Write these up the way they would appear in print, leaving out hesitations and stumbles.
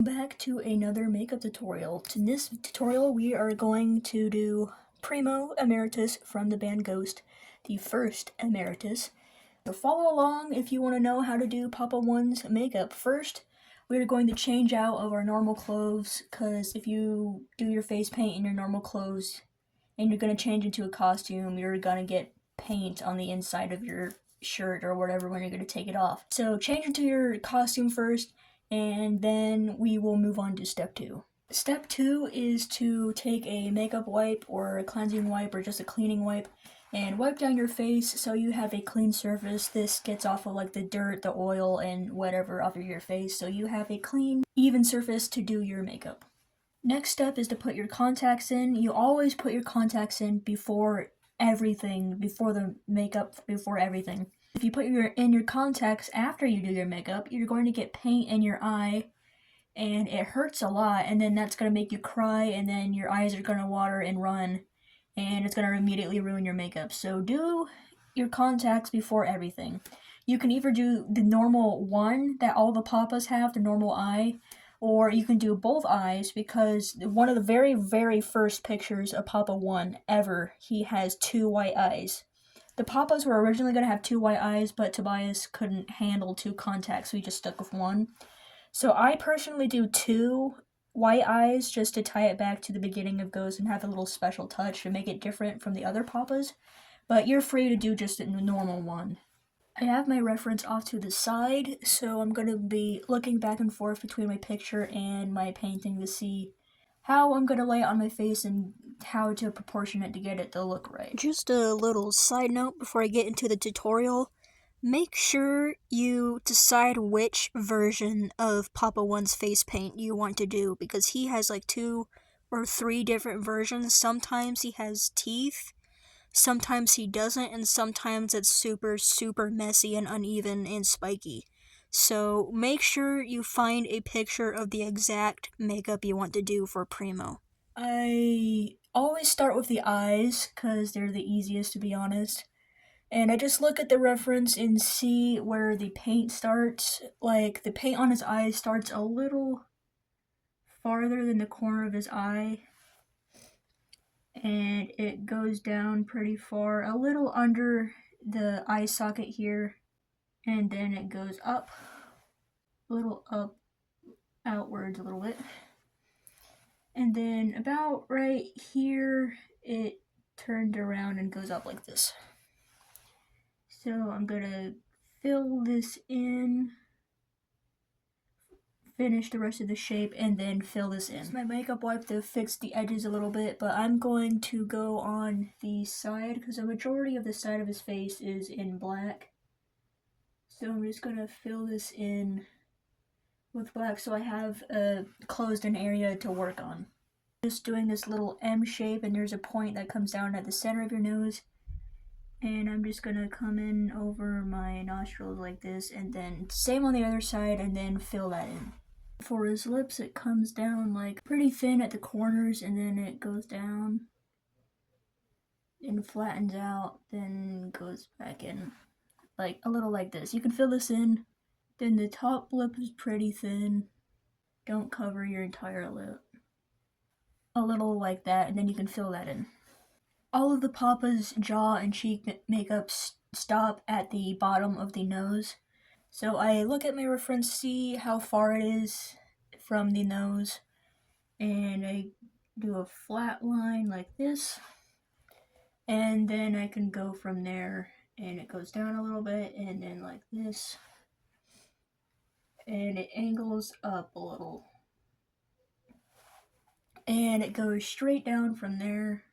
Back to another makeup tutorial. In this tutorial we are going to do Primo Emeritus from the band Ghost, the first Emeritus. So follow along if you want to know how to do Papa One's makeup. First, we're going to change out of our normal clothes, because if you do your face paint in your normal clothes and you're going to change into a costume, you're going to get paint on the inside of your shirt or whatever when you're going to take it off. So change into your costume first, and then we will move on to step 2. Step 2 is to take a makeup wipe or a cleansing wipe or just a cleaning wipe and wipe down your face so you have a clean surface. This gets off of like the dirt, the oil, and whatever off of your face, so you have a clean, even surface to do your makeup. Next step is to put your contacts in. You always put your contacts in before everything, before the makeup, before everything. If you put your contacts after you do your makeup, you're going to get paint in your eye, and it hurts a lot, and then that's going to make you cry, and then your eyes are going to water and run, and it's going to immediately ruin your makeup. So do your contacts before everything. You can either do the normal one that all the papas have, the normal eye, or you can do both eyes, because one of the very, very first pictures of Papa 1 ever, he has 2 white eyes. The papas were originally going to have 2 white eyes, but Tobias couldn't handle 2 contacts, so he just stuck with 1. So I personally do 2 white eyes just to tie it back to the beginning of Ghost and have a little special touch to make it different from the other papas, but you're free to do just a normal one. I have my reference off to the side, so I'm going to be looking back and forth between my picture and my painting to see how I'm going to lay it on my face and how to proportion it to get it to look right. Just a little side note before I get into the tutorial. Make sure you decide which version of Papa One's face paint you want to do, because he has like 2 or 3 different versions. Sometimes he has teeth, sometimes he doesn't, and sometimes it's super, super messy and uneven and spiky. So make sure you find a picture of the exact makeup you want to do for Primo. I always start with the eyes, because they're the easiest, to be honest. And I just look at the reference and see where the paint starts. Like, the paint on his eye starts a little farther than the corner of his eye, and it goes down pretty far, a little under the eye socket here, and then it goes up, a little up, outwards a little bit, and then about right here it turned around and goes up like this. So I'm gonna fill this in, finish the rest of the shape, and then fill this in. Use my makeup wipe to fix the edges a little bit, but I'm going to go on the side because the majority of the side of his face is in black. So I'm just gonna fill this in with black so I have a closed-in area to work on. Just doing this little M shape, and there's a point that comes down at the center of your nose, and I'm just gonna come in over my nostrils like this, and then same on the other side, and then fill that in. For his lips, it comes down like pretty thin at the corners, and then it goes down and flattens out, then goes back in, like a little like this. You can fill this in. Then the top lip is pretty thin. Don't cover your entire lip. A little like that, and then you can fill that in. All of the Papa's jaw and cheek makeup stop at the bottom of the nose. So I look at my reference, see how far it is from the nose, and I do a flat line like this, and then I can go from there, and it goes down a little bit, and then like this, and it angles up a little, and it goes straight down from there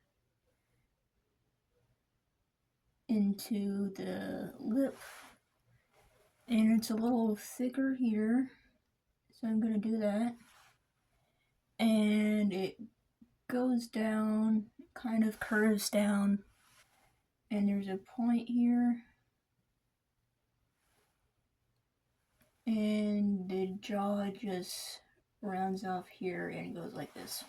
into the lip, and it's a little thicker here, so I'm gonna do that, and it goes down, kind of curves down, and there's a point here, and the jaw just rounds off here and goes like this.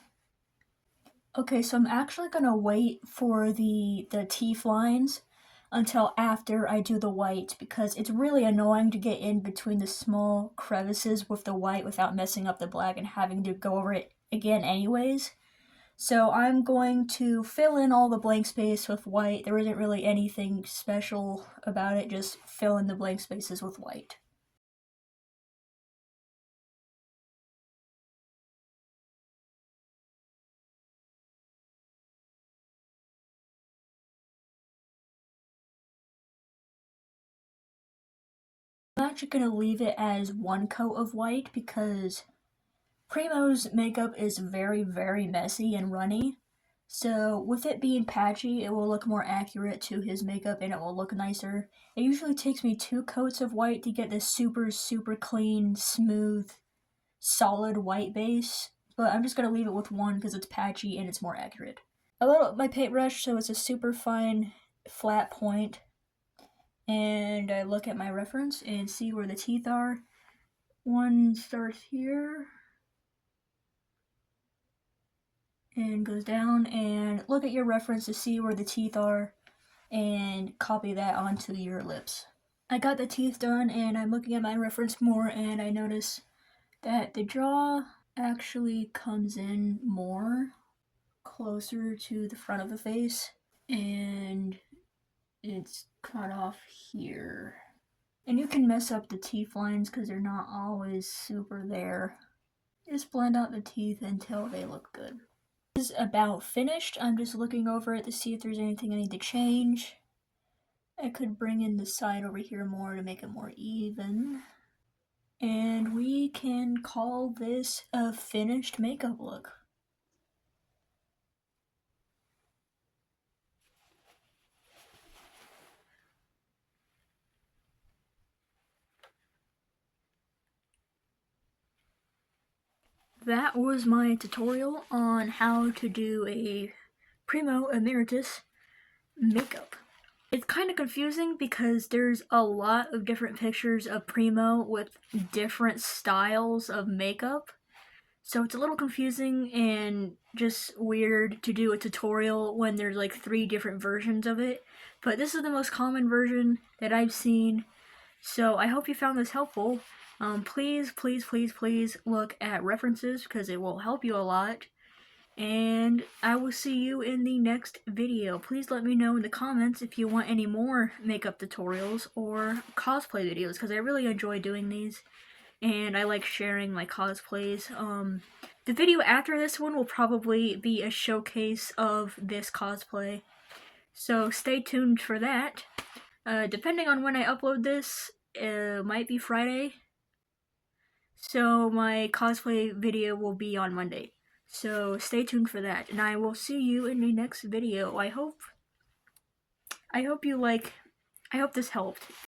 Okay, so I'm actually gonna wait for the teeth lines. until after I do the white, because it's really annoying to get in between the small crevices with the white without messing up the black and having to go over it again anyways. So I'm going to fill in all the blank space with white. There isn't really anything special about it, just fill in the blank spaces with white. I'm actually going to leave it as one coat of white because Primo's makeup is very, very messy and runny. So with it being patchy, it will look more accurate to his makeup and it will look nicer. It usually takes me 2 coats of white to get this super, super clean, smooth, solid white base. But I'm just going to leave it with one because it's patchy and it's more accurate. I load up my paintbrush so it's a super fine, flat point. And I look at my reference and see where the teeth are. One starts here and goes down, and look at your reference to see where the teeth are and copy that onto your lips. I got the teeth done and I'm looking at my reference more and I notice that the jaw actually comes in more closer to the front of the face and it's cut off here. And you can mess up the teeth lines because they're not always super there. Just blend out the teeth until they look good. This is about finished. I'm just looking over it to see if there's anything I need to change. I could bring in the side over here more to make it more even. And we can call this a finished makeup look. That was my tutorial on how to do a Primo Emeritus makeup. It's kind of confusing because there's a lot of different pictures of Primo with different styles of makeup. So it's a little confusing and just weird to do a tutorial when there's like 3 different versions of it. But this is the most common version that I've seen. So I hope you found this helpful. Please, please, please, please look at references because it will help you a lot. And I will see you in the next video. Please let me know in the comments if you want any more makeup tutorials or cosplay videos because I really enjoy doing these. And I like sharing my cosplays. The video after this one will probably be a showcase of this cosplay. So stay tuned for that. Depending on when I upload this, it might be Friday. So my cosplay video will be on Monday. So stay tuned for that, and I will see you in the next video. I hope this helped.